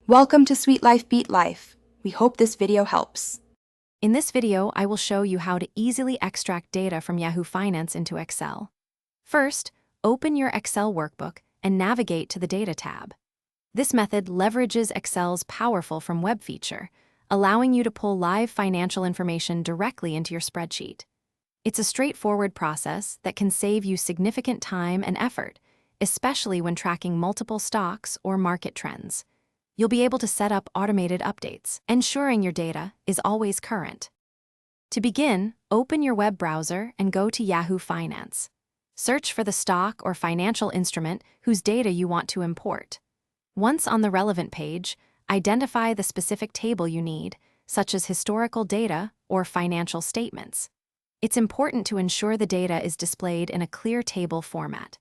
Welcome to Sweet Life Beat Life. We hope this video helps. In this video, I will show you how to easily extract data from Yahoo Finance into Excel. First, open your Excel workbook and navigate to the Data tab. This method leverages Excel's powerful From Web feature, allowing you to pull live financial information directly into your spreadsheet. It's a straightforward process that can save you significant time and effort, especially when tracking multiple stocks or market trends. You'll be able to set up automated updates, ensuring your data is always current. To begin, open your web browser and go to Yahoo Finance. Search for the stock or financial instrument whose data you want to import. Once on the relevant page, identify the specific table you need, such as historical data or financial statements. It's important to ensure the data is displayed in a clear table format.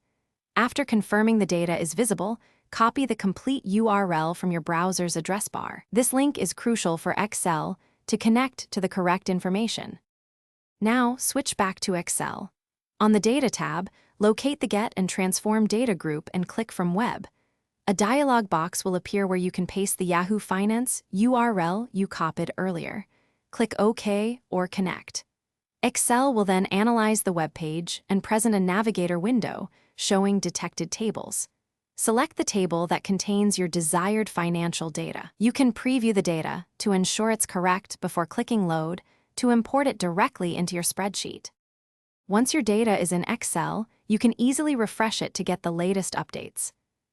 After confirming the data is visible, copy the complete URL from your browser's address bar. This link is crucial for Excel to connect to the correct information. Now, switch back to Excel. On the Data tab, locate the Get and Transform Data group and click From Web. A dialog box will appear where you can paste the Yahoo Finance URL you copied earlier. Click OK or Connect. Excel will then analyze the web page and present a navigator window showing detected tables. Select the table that contains your desired financial data. You can preview the data to ensure it's correct before clicking Load to import it directly into your spreadsheet. Once your data is in Excel, you can easily refresh it to get the latest updates.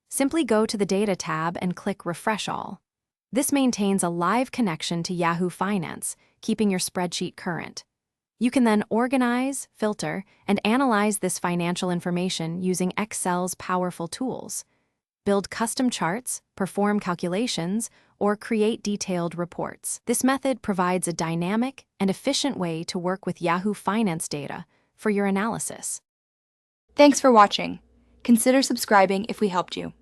Simply go to the Data tab and click Refresh All. This maintains a live connection to Yahoo Finance, keeping your spreadsheet current. You can then organize, filter, and analyze this financial information using Excel's powerful tools. Build custom charts, perform calculations, or create detailed reports. This method provides a dynamic and efficient way to work with Yahoo Finance data for your analysis. Thanks for watching. Consider subscribing if we helped you.